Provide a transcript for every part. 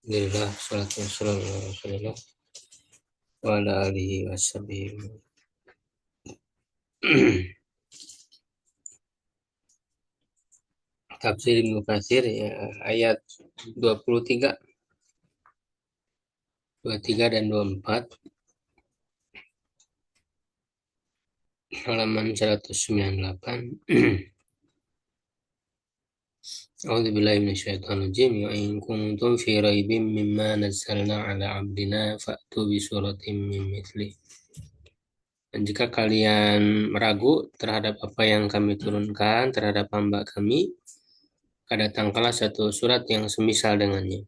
Alhamdulillah, salatu wassalamu ala Rasulillah wa ala alihi washabihi. Tafsir Ibnu Katsir ya, ayat 23, 23 dan 24, halaman 198. A'udzubillahi minasyaitonirrajim. Wa in kuntum fi raibin mimma nazzalna ala 'abdina fa'tu bi suratin min mithlihi. Dan jika kalian ragu terhadap apa yang kami turunkan terhadap hamba kami, maka datangkanlah satu surat yang semisal dengannya.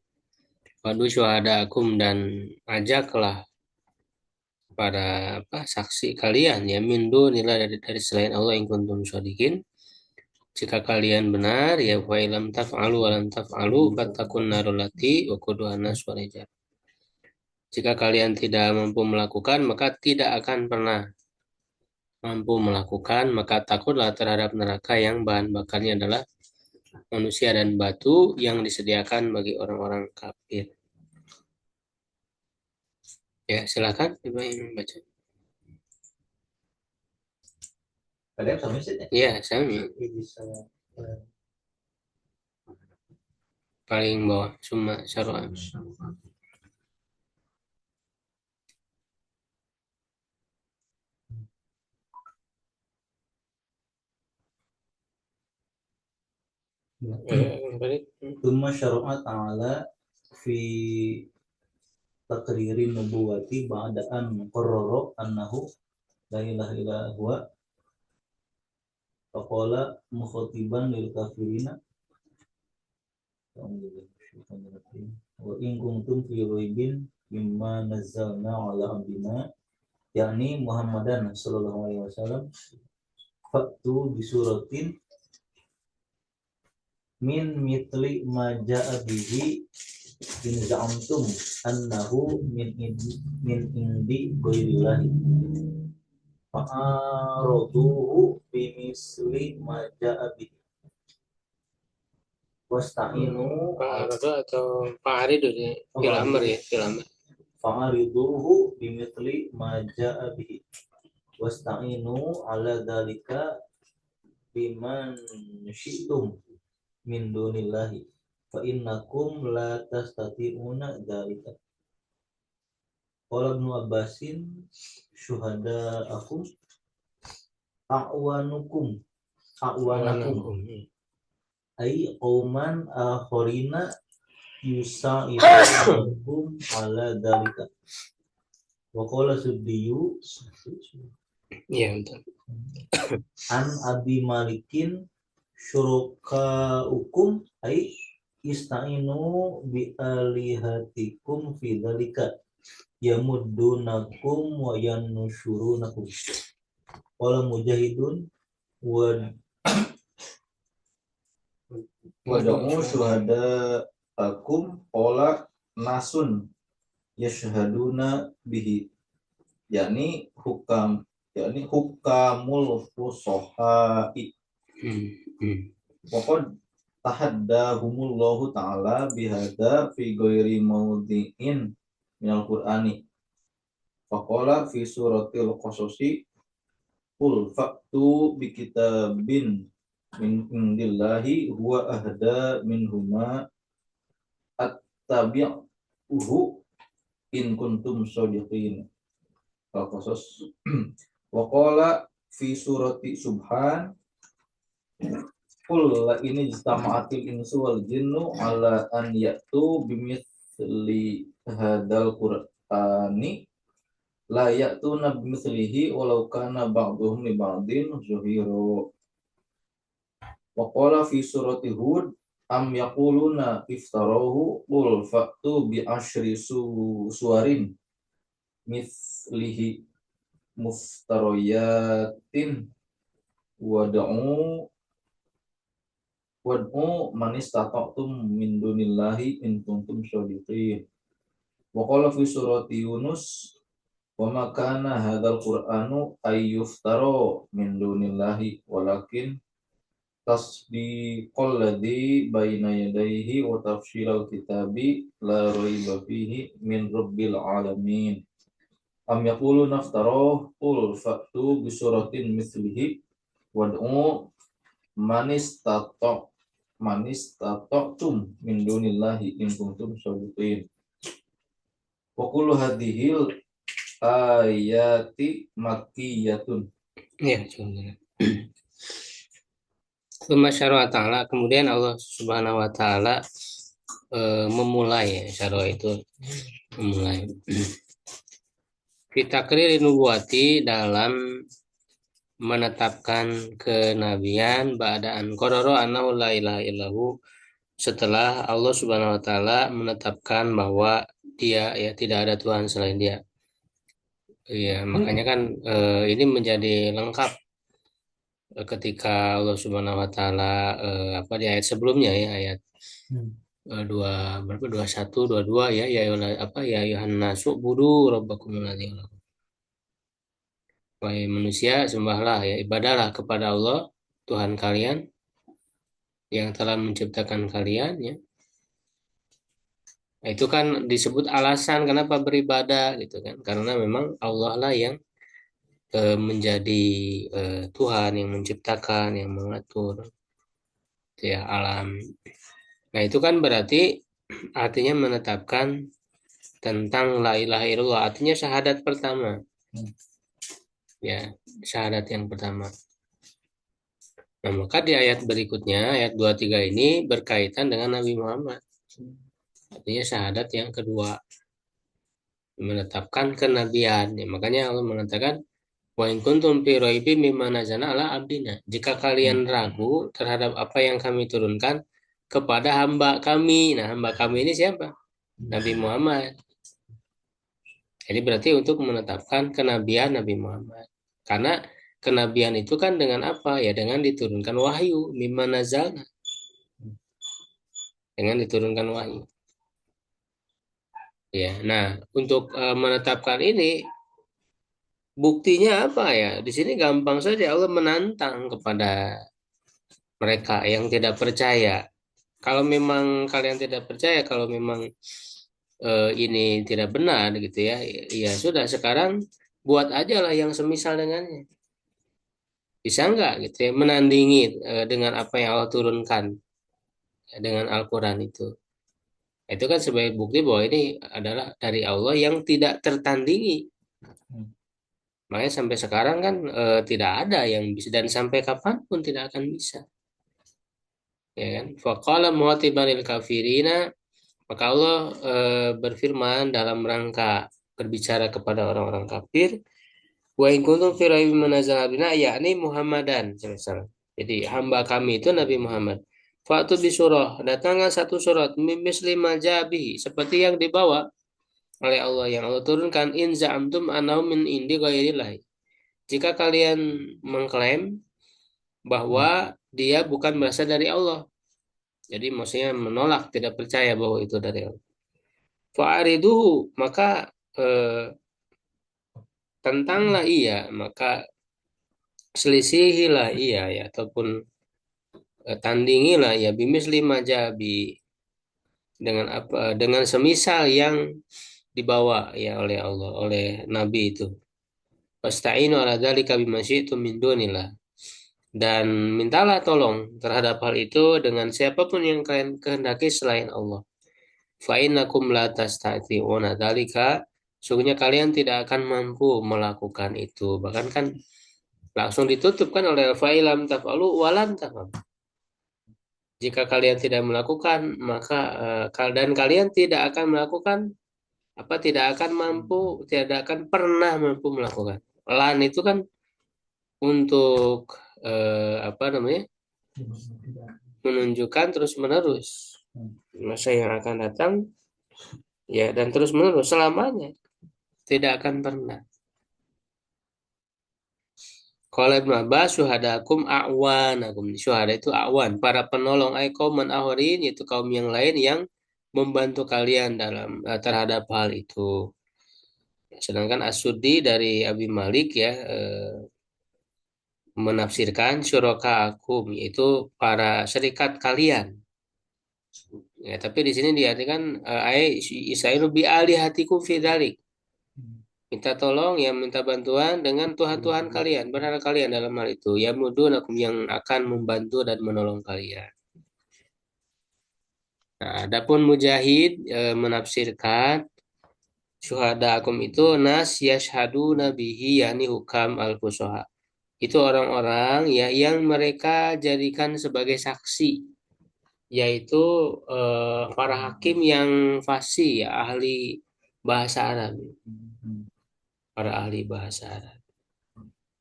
Wadu syuhadaakum, dan ajaklah para saksi kalian ya mindu nilai dari selain Allah in kuntum shodikin, jika kalian benar ya, wa ilam taf'alu wa lam taf'alu fattakun narulati wa quduhan nas wal hijar. Jika kalian tidak mampu melakukan, maka tidak akan pernah mampu melakukan, maka takutlah terhadap neraka yang bahan bakarnya adalah manusia dan batu yang disediakan bagi orang-orang kafir. Ya, silakan Ibu yang baca. Kalian sama sih? Iya, sami. Paling bawah, summa syara'an. Tsumma syara'a ta'ala fi taqririn nubuwati ba'da an qarrara annahu la ilaha illa huwa faqala mukhatiban lil kafirina wa in kuntum fi raibin mimma nazzalna ala abdina yakni Muhammadan sallallahu alaihi wasallam fa'tu bi suratin min mitli ma ja'a bihi in za'amtum annahu min indi ghairillahi fa'aroduhu bimisli ma ja'a bihi wasta'inu Pak atau Pak Arido di Filamar ya, Filamar. fa'ariduhu bimisli ma ja'a bihi wasta'inu ala dalika biman syi'tum min dunillahi fa innakum la tastati'una dzalika. Qala Ibnu Abbasin syuhada'akum a'wanukum ay qauman akharina yusa'idukum ala dzalika. Wa qala Suddiyu Iya, betul. an Abi Malikin syurukaukum ay ista'inu bi alihatikum fi dzalika yamuddunakum wa yanushurunakum. Qala Mujahidun wada'u syuhada'akum qala nasun yashhaduna bihi yakni hukamul fusoha'i waqad tahaddahumullahu ta'ala bihada fi ghairi mawdi'in minal qur'ani faqala fi suratil qasasi qul fa'tu bi kitabin min indillahi huwa ahda minhuma attabi'uhu in kuntum shodiqin. Al-Qasas. Wa qala fi surati Subhan qul la ini ijtama'atil insu wal jinnu ala an ya'tu bimithli hadzal qur'ani la ya'tuna bimithlihi walau kana ba'dhum li ba'din zuhiru. Wa qala fi surati Hud am yaquluna iftarahu qul fa'tu bi asyri suwarin mithlihi muftariyatin wad'u man istata'tum min dunillahi in kuntum shodiqin. Wa qala fi surati Yunus wa ma kana hadzal qur'anu ayyuftara min dunillahi walakin tasdiqal ladzi baina yadayhi wa tafsilal kitabi la raiba fihi min rabbil alamin. Am yaqulu naftara qul fa'tu bi suratin mithlihi wad'u manistata'tum min dunillahi in kuntum shadiqin. Wa kullu hadhil ayati makkiyatun. Ya, cukup. Wa ta'ala, kemudian Allah Subhanahu wa taala memulai, ya, syara itu memulai. Kita kiri nubuati dalam menetapkan kenabian ba'daan qarara annahu la ilaha illahu, setelah Allah Subhanahu wa taala menetapkan bahwa dia, ya, tidak ada Tuhan selain dia. Ya, makanya kan ini menjadi lengkap ketika Allah Subhanahu wa taala di ayat sebelumnya, ya, ayat dua berapa, 21 22, ya, ya ayuhan nasu budu rabbakumul ladzi khalaqakum. Wahai manusia, sembahlah, ya, ibadahlah kepada Allah Tuhan kalian yang telah menciptakan kalian, ya. Nah, itu kan disebut alasan kenapa beribadah, gitu kan, karena memang Allah lah yang menjadi Tuhan yang menciptakan, yang mengatur, ya, alam. Nah, itu kan berarti artinya menetapkan tentang la ilaha illallah, artinya syahadat pertama, ya, syahadat yang pertama. Nah, maka di ayat berikutnya, ayat 23 ini berkaitan dengan Nabi Muhammad, artinya syahadat yang kedua, menetapkan kenabian, ya. Makanya Allah mengatakan wa in kuntum fi raibin mimma nazzalna ala abdina, jika kalian ragu terhadap apa yang kami turunkan kepada hamba kami. Nah, hamba kami ini siapa? Nabi Muhammad. Jadi berarti untuk menetapkan kenabian Nabi Muhammad. Karena kenabian itu kan dengan apa? Ya, dengan diturunkan wahyu, mimma nazalna. Dengan diturunkan wahyu. Ya, nah, untuk menetapkan ini buktinya apa, ya? Di sini gampang saja Allah menantang kepada mereka yang tidak percaya. Kalau memang kalian tidak percaya, kalau memang ini tidak benar, gitu ya, ya sudah, sekarang buat aja lah yang semisal dengannya. Bisa nggak, gitu ya, menandingi dengan apa yang Allah turunkan, ya, dengan Al-Quran itu. Itu kan sebagai bukti bahwa ini adalah dari Allah yang tidak tertandingi. Makanya sampai sekarang kan tidak ada yang bisa, dan sampai kapanpun tidak akan bisa. Ya kan? Faqala muhatiban lil kafirina, maka Allah berfirman dalam rangka berbicara kepada orang-orang kafir, wa in kuntum fi raibin mimma nazzalna bina, yakni Muhammadan sallallahu alaihi wasallam. Jadi hamba kami itu Nabi Muhammad. Fa'tu bi surah, datanglah satu surat misli ma jabihi, seperti yang dibawa oleh Allah, yang Allah turunkan, in za'amtum annahu min indi ghairillah. Jika kalian mengklaim bahwa dia bukan berasal dari Allah. Jadi maksudnya menolak, tidak percaya bahwa itu dari Allah. Fa'ariduhu, maka tentanglah ia, maka selisihilah ia, ya, ataupun tandingilah ya, bimis lima jabi, dengan apa, dengan semisal yang dibawa, ya, oleh Allah, oleh Nabi itu. Wasta'inu ala dzalika bima syi'tum min dunillah, dan mintalah tolong terhadap hal itu dengan siapapun yang kalian kehendaki selain Allah. Fa innakum la tastati'una dzalika, sungguhnya kalian tidak akan mampu melakukan itu. Bahkan kan langsung ditutup kan oleh fa'ilam taf'alu walan taf'alu. Jika kalian tidak melakukan, maka dan kalian tidak akan melakukan, tidak akan mampu, tidak akan pernah mampu melakukan. Lan itu kan untuk apa namanya? Menunjukkan terus menerus masa yang akan datang, ya, dan terus menerus selamanya, tidak akan pernah. Qala Ibnu Abbas, syuhadakum a'wanakum. Syuhada itu a'wan, para penolong, ay qauman akharin, yaitu kaum yang lain yang membantu kalian dalam terhadap hal itu. Sedangkan As-Suddi dari Abi Malik, ya, menafsirkan syurakaakum, yaitu para serikat kalian. Ya, tapi di sini diartikan isairu bi alihatikum fi dzalik. Minta tolong ya, minta bantuan dengan Tuhan-Tuhan kalian, berhala kalian dalam hal itu. Ya mudunakum, yang akan membantu dan menolong kalian. Nah, adapun Mujahid menafsirkan syuhadaakum itu nas yashhadu nabihi, yakni hukam al-fusoha. Itu orang-orang ya yang mereka jadikan sebagai saksi, yaitu para hakim yang fasih, ya, ahli bahasa Arab, para ahli bahasa Arab.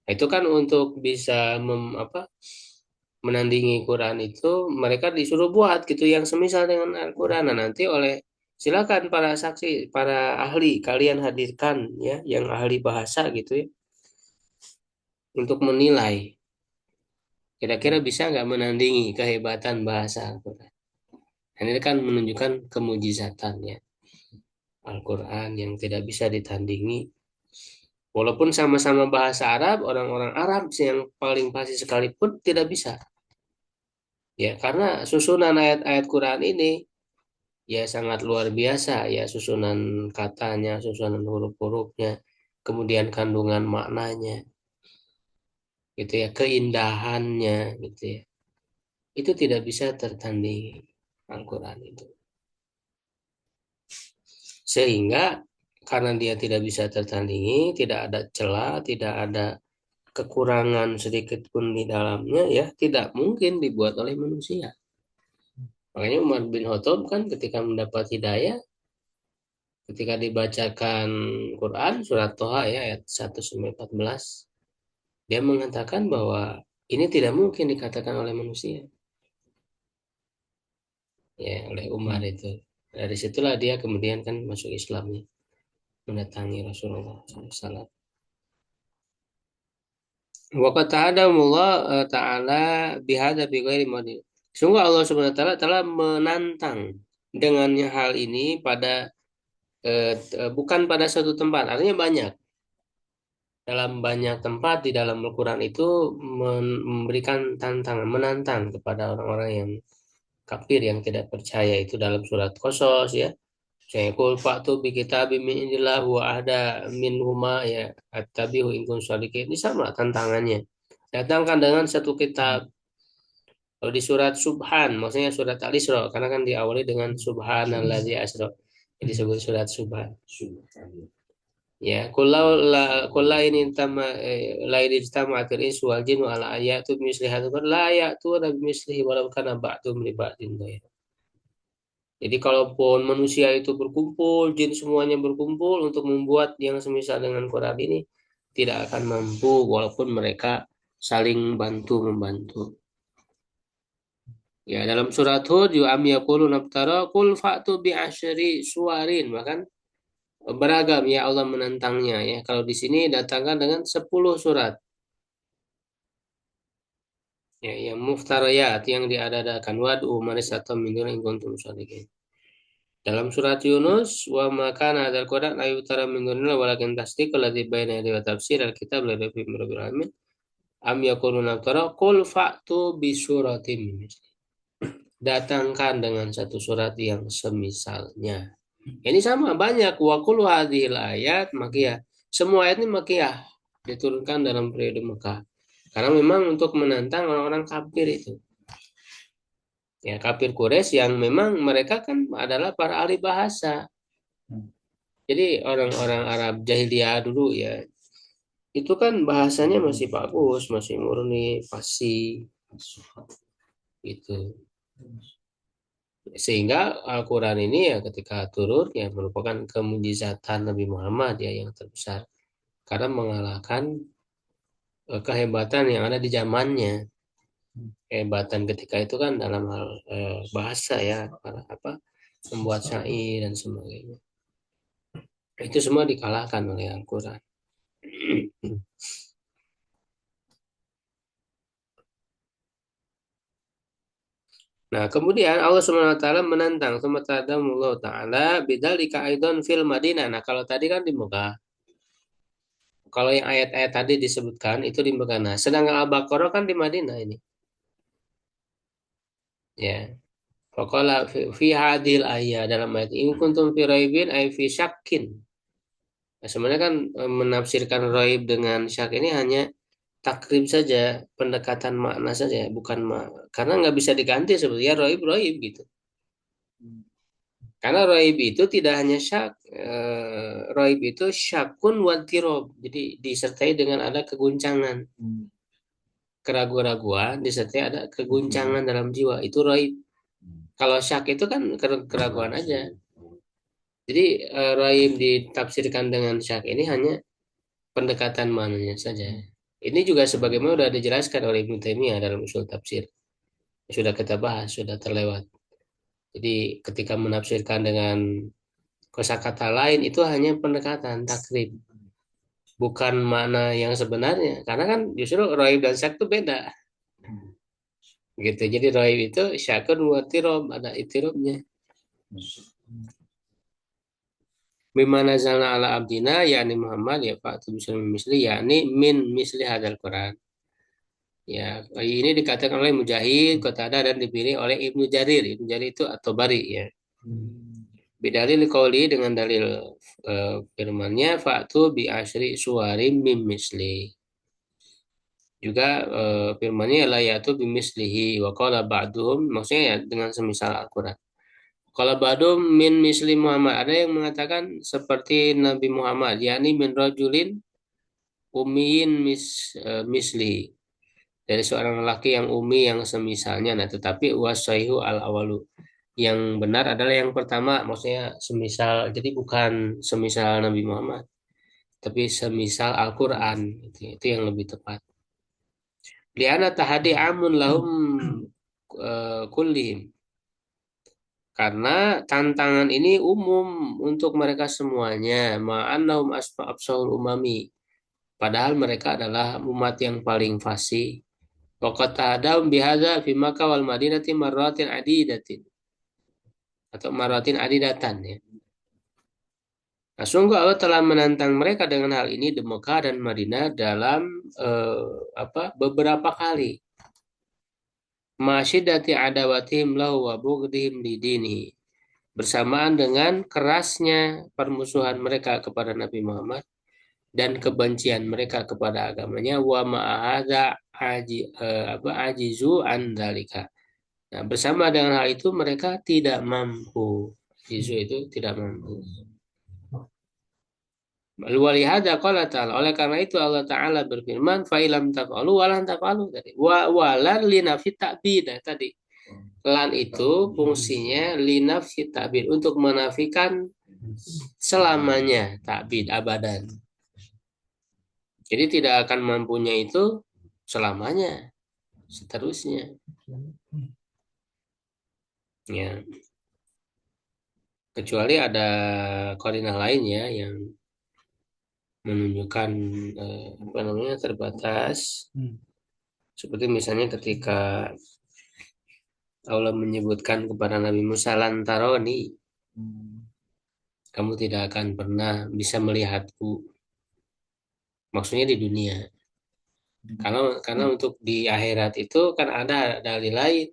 Itu kan untuk bisa menandingi Quran itu mereka disuruh buat gitu yang semisal dengan Al-Quran. Nah, nanti silakan para saksi, para ahli kalian hadirkan ya yang ahli bahasa gitu ya untuk menilai kira-kira bisa nggak menandingi kehebatan bahasa Al-Quran. Nah, ini kan menunjukkan kemujizatan ya Al-Quran yang tidak bisa ditandingi. Walaupun sama-sama bahasa Arab, orang-orang Arab yang paling fasih sekalipun tidak bisa. Ya, karena susunan ayat-ayat Quran ini ya sangat luar biasa ya, susunan katanya, susunan huruf-hurufnya, kemudian kandungan maknanya, gitu ya, keindahannya, gitu ya. Itu tidak bisa tertandingi Al-Quran itu. Sehingga karena dia tidak bisa tertandingi, tidak ada celah, tidak ada kekurangan sedikit pun di dalamnya, ya tidak mungkin dibuat oleh manusia. Makanya Umar bin Khattab kan ketika mendapat hidayah, ketika dibacakan Quran surat Toha ya ayat 1-14, dia mengatakan bahwa ini tidak mungkin dikatakan oleh manusia, ya, oleh Umar itu. Dari situlah dia kemudian kan masuk Islamnya, mendatangi Rasulullah SAW. Wa qad ta'adamullah ta'ala bihadza bi ghairi madin. Sungguh Allah Subhanahu wa taala telah menantang dengannya hal ini bukan pada satu tempat, artinya banyak. Dalam banyak tempat di dalam Al-Quran itu memberikan tantangan, menantang kepada orang-orang yang kafir, yang tidak percaya. Itu dalam surat Qasas ya. Saya qul fa'tu bi kitabim min indillah wa ahda minhuma ya attabi'u in kuntum shadiqin. Ini sama tantangannya. Datangkan dengan satu kitab. Kalau di surat Subhan, maksudnya surat Al-Isra, karena kan diawali dengan Subhanalladzi asra. Jadi disebut surat Subhan. Ya, kulla ini tama la ijtama'atil insu wal jinnu ala ayatu misli hadzal la ya'tu mislihi walau kana ba'dhum li ba'din dhahir. Jadi kalaupun manusia itu berkumpul, jin semuanya berkumpul untuk membuat yang semisal dengan Quran ini, tidak akan mampu walaupun mereka saling bantu membantu. Ya, dalam surat Hud juga am yaqulu naftara qul fa'tu bi asyri suwarin, bahkan beragam ya Allah menantangnya ya. Kalau di sini datangkan dengan 10 surat ya, yang muftariyat, yang diadakan wad'u manisatan min duni in kuntum shadiqin. Dalam surat Yunus, wa maka nadal Quran ayu tara min dunillah walakin tasdiqul ladzi baina yadayhi wa tafsir alkitab la raiba fihi min rabbil alamin. Am yakununa naftara qul fa'tu bi suratin min misli. Datangkan dengan satu surat yang semisalnya. Ini sama banyak wa kullu hadhil ayat makiyah. Semua ayat ini makiyah, diturunkan dalam periode Mekah. Karena memang untuk menantang orang-orang kafir itu. Ya, kafir Quraisy yang memang mereka kan adalah para ahli bahasa. Jadi orang-orang Arab jahiliyah dulu ya, itu kan bahasanya masih bagus, masih murni, fasih gitu. Sehingga Al-Quran ini ya ketika turun ya merupakan kemujizatan Nabi Muhammad ya yang terbesar. Karena mengalahkan kehebatan yang ada di zamannya. Kehebatan ketika itu kan dalam hal bahasa ya, membuat syair dan sebagainya. Itu semua dikalahkan oleh Al-Quran. Nah, kemudian Allah Subhanahu wa taala menantang Allah taala bidzalika aidan fil Madinah. Nah, kalau tadi kan di Mekah. kalau yang ayat-ayat tadi disebutkan itu di Mekah. Sedangkan Al-Baqarah kan di Madinah ini. Ya. Faqala fi hadil ayat dalam ayat in kuntum fi raibin ay fi syakkin. Nah, sebenarnya kan menafsirkan raib dengan syak ini hanya takrib saja, pendekatan makna saja, bukan karena nggak bisa diganti sebetulnya raib raib gitu. Karena raib itu tidak hanya syak, raib itu syakun wa tirob. Jadi disertai dengan ada keguncangan, keraguan-raguan, disertai ada keguncangan dalam jiwa. Itu raib. Kalau syak itu kan keraguan aja. Jadi raib ditafsirkan dengan syak ini hanya pendekatan maknanya saja. Ini juga sebagaimana sudah dijelaskan oleh Ibnu Taimiyah dalam usul tafsir. Sudah kita bahas, sudah terlewat. Jadi ketika menafsirkan dengan kosakata lain itu hanya pendekatan takrib, bukan makna yang sebenarnya. Karena kan justru raib dan syak itu beda. Gitu. Jadi raib itu syakun wa tirob, ada itirobnya. Bimana zalna ala abdina yakni Muhammad ya Pak Tubus misli yakni min misli hadal Quran. Ya, ini dikatakan oleh Mujahid, Qatadah dan dipilih oleh Ibnu Jarir. Ibnu Jarir itu At-Tabari ya. Bidalil qauli dengan dalil firman-Nya fa'tu bi asyri suwarim mim misli. Juga firman-Nya la ya'tu bi mislihi wa qala ba'duhum maksudnya ya dengan semisal Al-Qur'an. Kalau ba'dum min misli Muhammad ada yang mengatakan seperti Nabi Muhammad yakni min rajulin ummiyin misli dari seorang lelaki yang umi yang semisalnya. Nah, tetapi wasaihu al awalu yang benar adalah yang pertama, maksudnya semisal. Jadi bukan semisal Nabi Muhammad, tapi semisal Al-Quran. Itu yang lebih tepat. Liana tahadi amun lahum kullihim. Karena tantangan ini umum untuk mereka semuanya. Ma'annahum absahul umami. Padahal mereka adalah umat yang paling fasih. Waqad tahadahum bihadza fi Makkah wal Madinati marratin adidatin atau marratin adidatan ya. Nah, sungguh Allah telah menantang mereka dengan hal ini di Mekah dan Madinah dalam beberapa kali. Masyiddati adawatihim lahu wa bughdihim lidinihi. Bersamaan dengan kerasnya permusuhan mereka kepada Nabi Muhammad dan kebencian mereka kepada agamanya wa ma'ahadza ajizu an dzalika. Nah, bersama dengan hal itu mereka tidak mampu. Ajizu itu tidak mampu. Walihada qala ta'ala oleh karena itu Allah Ta'ala berfirman fa ilam taqalu walan taqalu tadi walan linafi ta'bid tadi lan itu fungsinya linafi ta'bid untuk menafikan selamanya ta'bid abadan. Jadi tidak akan mampunya itu selamanya, seterusnya. Ya. Kecuali ada koordinat lain ya yang menunjukkan terbatas. Seperti misalnya ketika Allah menyebutkan kepada Nabi Musa lantaroni, kamu tidak akan pernah bisa melihatku. Maksudnya di dunia. Karena untuk di akhirat itu kan ada dalil lain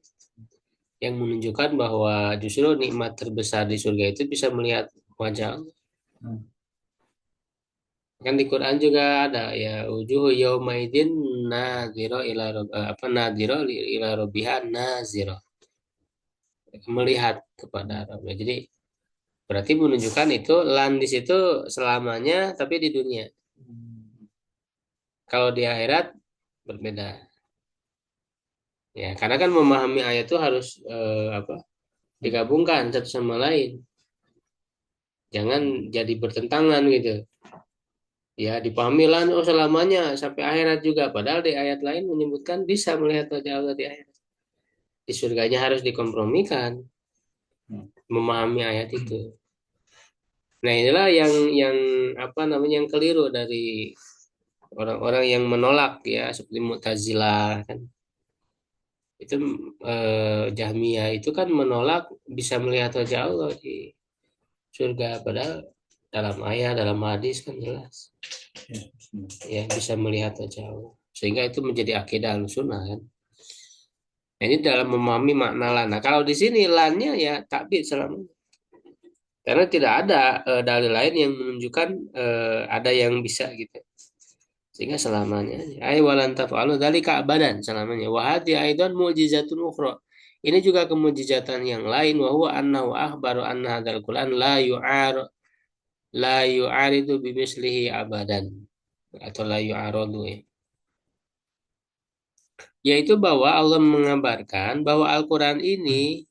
yang menunjukkan bahwa justru nikmat terbesar di surga itu bisa melihat wajah Allah. Kan di Quran juga ada ya wujuhu yaumaidin nadhira ila nadhira ila rabbiha nazira. Melihat kepada Rabbnya. Jadi berarti menunjukkan itu lan di situ selamanya tapi di dunia. Kalau di akhirat berbeda. Ya, karena kan memahami ayat itu harus digabungkan satu sama lain. Jangan jadi bertentangan gitu. Ya, dipahami lah selamanya sampai akhirat juga. Padahal di ayat lain menyebutkan bisa melihat wajah Allah di akhirat. Di surganya harus dikompromikan. Memahami ayat itu. Nah, inilah yang keliru dari orang-orang yang menolak ya seperti Mu'tazilah kan. Itu Jahmiyah itu kan menolak bisa melihat wajah Allah di surga padahal dalam ayat dalam hadis kan jelas. Ya, bisa melihat wajah Allah. Sehingga itu menjadi akidah Ahlussunnah kan. Nah, ini dalam memahami makna lan. Nah, kalau di sini lannya ya takbir selama. Karena tidak ada dalil lain yang menunjukkan ada yang bisa gitu. Sehingga selamanya. Ay walan taf'alu dzalika abadan selamanya. Wa hadhi aidan mu'jizatun ukhra. Ini juga kemujizatan yang lain wa huwa annahu akhbaru anna hadzal Qur'an la yu'aridu bimislihi abadan atau la yu'aradu ya. Yaitu bahwa Allah mengabarkan bahwa Al-Qur'an ini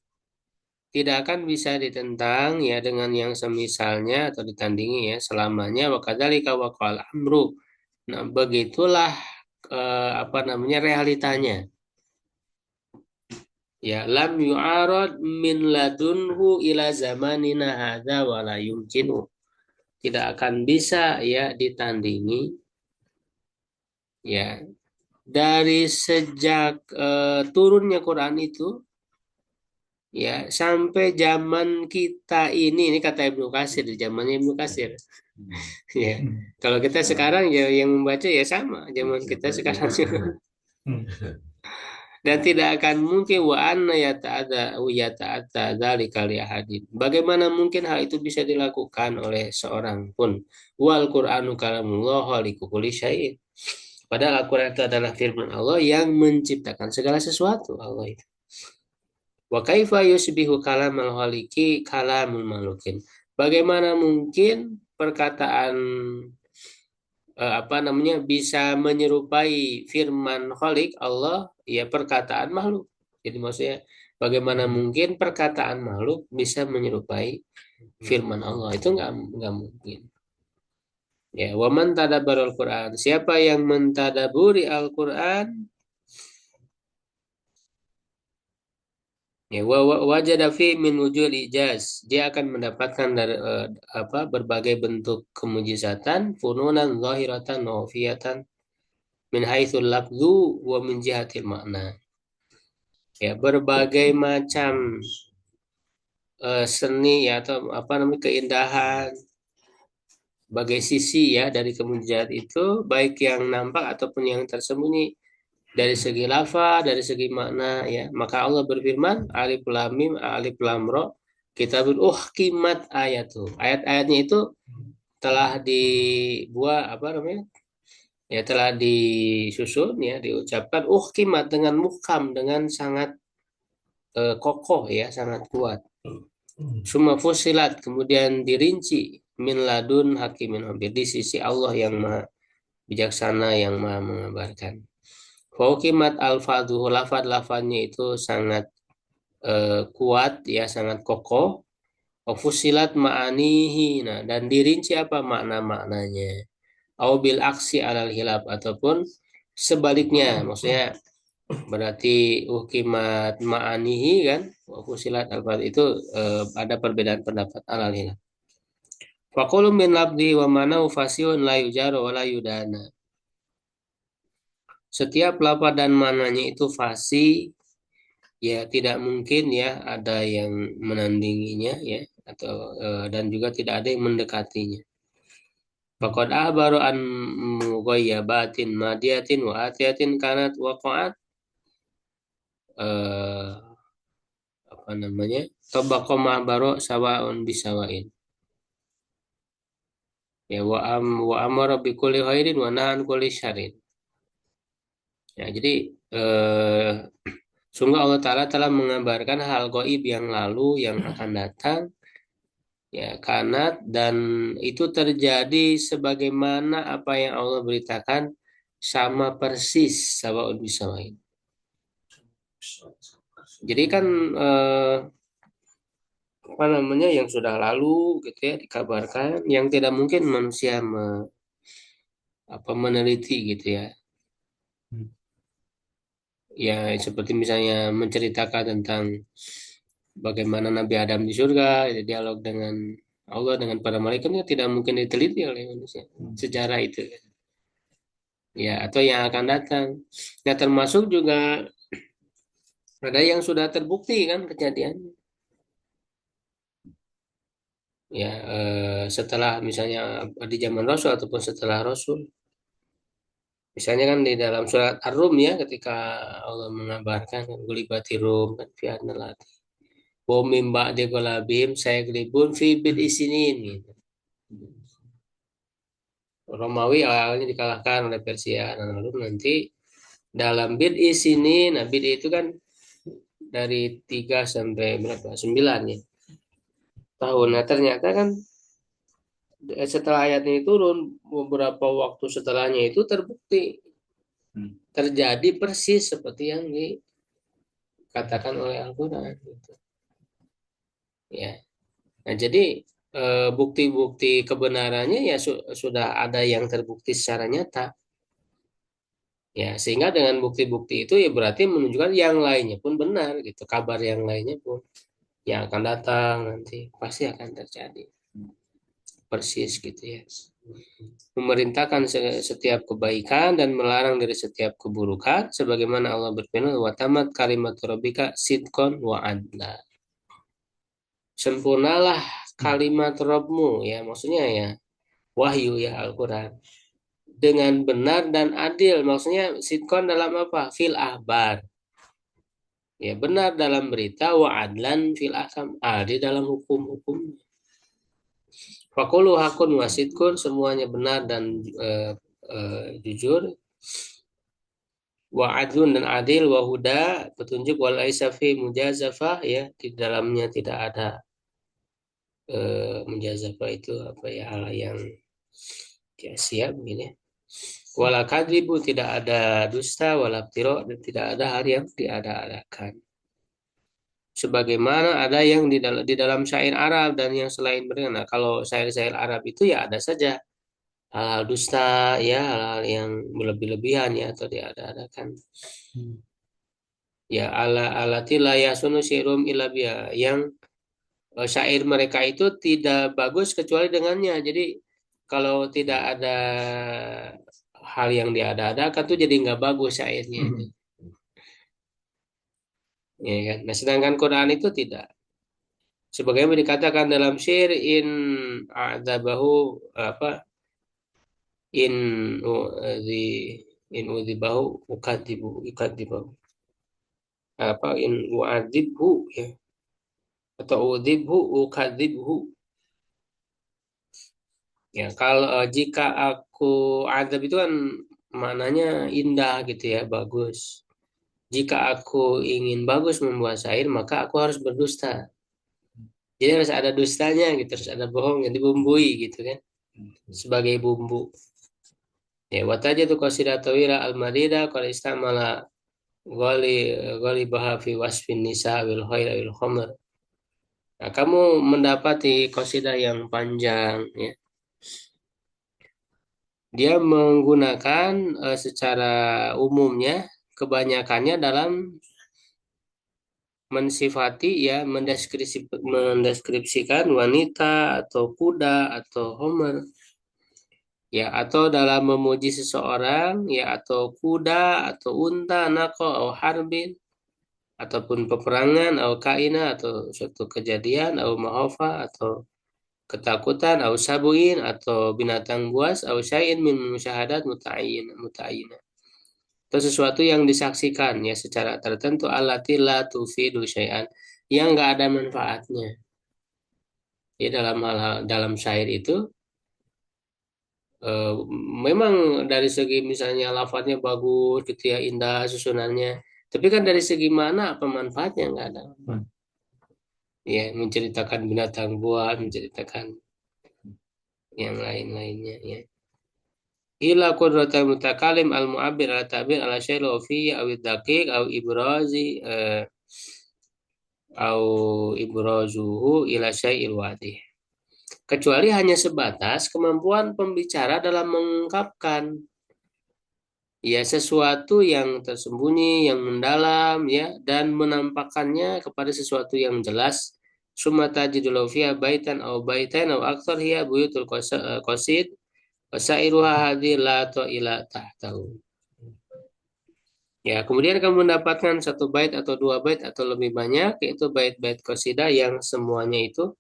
tidak akan bisa ditentang ya dengan yang semisalnya atau ditandingi ya selamanya wa kadzalika waqal amru. Nah, begitulah apa namanya realitanya. Ya, lam yu'arad min ladunhu ila zamanina hadza wa la yumkinu. Tidak akan bisa ya ditandingi ya dari sejak turunnya Quran itu ya sampai zaman kita ini kata Ibnu Katsir di zamannya Ibnu Katsir. Ya. Kalau kita sekarang ya yang membaca ya sama zaman kita sekarang. Dan tidak akan mungkin wa anna yata'ata dzalika li ahadin. Bagaimana mungkin hal itu bisa dilakukan oleh seorang pun? Wal Qur'anu kalamullah khaliqu kulli syai'in. Padahal Al-Qur'an itu adalah firman Allah yang menciptakan segala sesuatu Allah itu. Wa kaifa yusbihu kalamal khaliqi kalamul malukin. Bagaimana mungkin perkataan apa namanya bisa menyerupai firman Khalik Allah ya perkataan makhluk. Jadi maksudnya bagaimana mungkin perkataan makhluk bisa menyerupai firman Allah itu nggak mungkin. Ya, waman tadabbarul Quran. Siapa yang mentadaburi Al-Quran, ya wajada fi min wujud ijaz. Dia akan mendapatkan dari apa berbagai bentuk kemujizatan, fununan zahiratan nawfiyatan min haitsul lafzu wa min jihatil makna. Ya, berbagai macam seni ya atau apa namanya keindahan bagai sisi ya dari kemujizat itu baik yang nampak ataupun yang tersembunyi dari segi lafaz, dari segi makna ya. Maka Allah berfirman alif lam mim alif lam ra kitabun uhkimat ayatu. Ayat-ayatnya itu telah dibuat apa namanya? Ya telah disusun ya diucapkan uhkimat dengan muhkam dengan sangat kokoh ya sangat kuat. Summa fusilat kemudian dirinci min ladun hakimin habir di sisi Allah yang maha bijaksana yang maha mengabarkan. Fauqimat al-fadhuhu lafad-lafadnya itu sangat kuat ya sangat kokoh. Fusilat ma'anihi nah dan dirinci apa makna-maknanya. Au bil aksi alal hilaf ataupun sebaliknya maksudnya berarti ukimat ma'anihi kan fusilat al-fadh itu ada perbedaan pendapat alal hilaf. Faqulu min labdi wa manau fasihun la yujaru wa la yudana. Setiap lafaz dan mananya itu fasih ya tidak mungkin ya ada yang menandinginya ya atau dan juga tidak ada yang mendekatinya. Faqad ahbaru an mughayyabatin madiyatin wa atiyatin kanat waqa'at eh, apa namanya? Tabaqo mahbaro sawaun bisawain. Ya wa amara bi kulli khairin wa nahan kulli syarrin. Ya jadi sungguh Allah Ta'ala telah mengabarkan hal gaib yang lalu yang akan datang ya kanat dan itu terjadi sebagaimana apa yang Allah beritakan sama persis sawaun bisawain. Jadi kan apa namanya yang sudah lalu gitu ya dikabarkan yang tidak mungkin manusia meneliti gitu ya. Ya seperti misalnya menceritakan tentang bagaimana Nabi Adam di surga, ya, dialog dengan Allah dengan para malaikat ya tidak mungkin diteliti oleh manusia sejarah itu ya atau yang akan datang. Ya termasuk juga ada yang sudah terbukti kan kejadian. ya setelah misalnya di zaman Rasul ataupun setelah Rasul. Misalnya kan di dalam surat Ar-Rum ya ketika Allah mengabarkan kan gulibati Rum kan fi adnal wa mim ba'di ghalabihim sayaglibun fi bid'i sinin gitu. Romawi awalnya dikalahkan oleh Persia dan lalu nanti dalam bid'i sinin, nah bid'i itu kan dari 3 sampai berapa? 9 ya tahun. Nah ternyata kan setelah ayat ini turun beberapa waktu setelahnya itu terbukti terjadi persis seperti yang dikatakan oleh Al-Quran gitu. Ya. Nah, jadi bukti-bukti kebenarannya ya sudah ada yang terbukti secara nyata. Ya, sehingga dengan bukti-bukti itu ya berarti menunjukkan yang lainnya pun benar gitu. Kabar yang lainnya pun yang akan datang nanti pasti akan terjadi. Persis gitu ya. Memerintahkan setiap kebaikan dan melarang dari setiap keburukan sebagaimana Allah berfirman wa tamat kalimat rabbika sidqon wa adla. Sempurnalah kalimat Rabbmu ya maksudnya ya wahyu ya Al-Qur'an dengan benar dan adil maksudnya sidqon dalam apa fil ahbar ya benar dalam berita wa adlan fil ahkam adil dalam hukum-hukum fakulu hakun wasidkun semuanya benar dan jujur wa adlun dan adil wa huda petunjuk wal aisafi mujazafah ya di dalamnya tidak ada mujazafah itu apa ya hal yang sia-sia begini wala kadribu tidak ada dusta wala tiro dan tidak ada hal yang diada-adakan sebagaimana ada yang di dalam syair Arab dan yang selain mereka. Nah, kalau syair-syair Arab itu ya ada saja hal-hal dusta ya hal-hal yang berlebih-lebihan ya atau diada-adakan ya ala alatila ya sunu syirum ilabia yang syair mereka itu tidak bagus kecuali dengannya jadi kalau tidak ada hal yang diada-adakan tuh jadi nggak bagus syairnya ya kan nah sedangkan Quran itu tidak sebagaimana dikatakan dalam syair in adabahu apa in di in udzibahu ukadibahu apa in uadzibhu ya atau udzibhu ukadzibhu ya kalau jika aku adab itu kan maknanya indah gitu ya bagus jika aku ingin bagus membuat syair maka aku harus berdusta jadi harus ada dustanya gitu harus ada bohong yang dibumbui gitu kan sebagai bumbu ya wataja tuh qasidah tawira al-madida qad istamala ghali ghali baha fi wasfin nisa wil khair wil khamr nah, kamu mendapati qasidah yang panjang ya dia menggunakan secara umumnya kebanyakannya dalam mensifati ya mendeskripsikan wanita atau kuda atau homer ya atau dalam memuji seseorang ya atau kuda atau unta nako atau harbin ataupun peperangan atau kaina atau suatu kejadian atau mahofa atau ketakutan atau sabuin atau binatang buas atau syai'in min musyahadat muta'ayyin atau sesuatu yang disaksikan ya secara tertentu allati la tufidu syai'an yang nggak ada manfaatnya ya dalam syair itu eh, memang dari segi misalnya lafadznya bagus gitu ya indah susunannya tapi kan dari segi mana apa manfaatnya nggak ada ya menceritakan binatang buas menceritakan yang lain-lainnya ya ila qudratul mutakalim al mu'abbir ala ta'bir ala syai' fi aw daqiq aw ibrazi au ibrazuhu ila syai'il wadih kecuali hanya sebatas kemampuan pembicara dalam mengungkapkan ya sesuatu yang tersembunyi yang mendalam ya dan menampakkannya kepada sesuatu yang jelas sumata jidul fiha baitan au baitan au aktsar hiya buyutul qasid wasairuha hadhi la ila tahtahu ya kemudian kamu mendapatkan satu bait atau dua bait atau lebih banyak yaitu bait-bait qasidah yang semuanya itu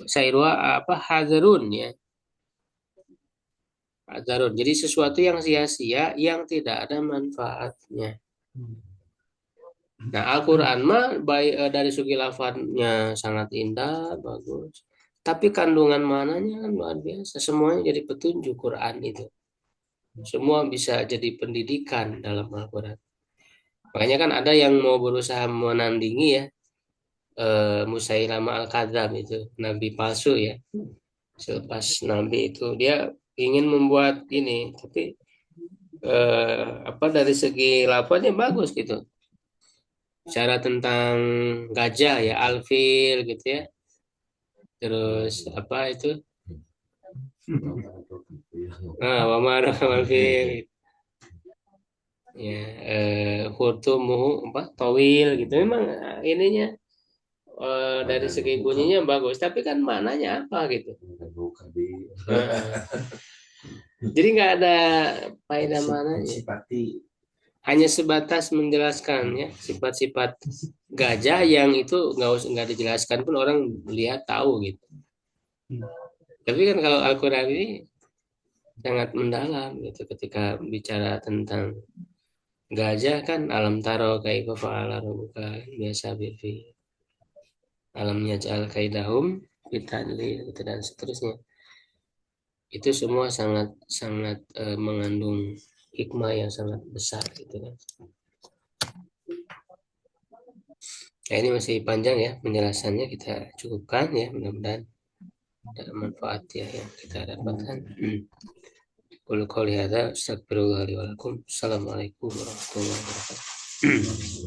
Sairwa apa hazarun ya. Hazarun. Jadi sesuatu yang sia-sia yang tidak ada manfaatnya. Nah, Al-Qur'an mah baik dari segi lafadznya sangat indah, bagus. Tapi kandungan mananya kan luar biasa. Semuanya jadi petunjuk Quran itu. Semua bisa jadi pendidikan dalam Al-Quran. Makanya kan ada yang mau berusaha menandingi ya Musailama Al-Kadzab itu nabi palsu ya. Selepas nabi itu dia ingin membuat ini, tapi apa dari segi lafadznya bagus gitu. Cara tentang gajah ya alfil gitu ya. Terus apa itu? Wamar alfil ya hurtumuhu apa towil gitu memang ininya dari segi bunyinya bagus tapi kan maknanya apa gitu. Jadi nggak ada faedah mananya, hanya sebatas menjelaskan ya sifat-sifat gajah yang itu nggak dijelaskan pun orang lihat tahu gitu. Tapi kan kalau Al-Quran ini sangat mendalam gitu ketika bicara tentang gajah kan alam taro kaifa fa'ala rabbuka biasa bifi alamnya ja'al kaidahum bitadlil gitu dan seterusnya. Itu semua sangat sangat mengandung hikmah yang sangat besar gitu kan. Nah, ini masih panjang ya penjelasannya, kita cukupkan ya, mudah-mudahan ada manfaat ya yang kita dapatkan. Qul qouli hadza astaghfirullah li wa lakum. Assalamualaikum warahmatullahi wabarakatuh.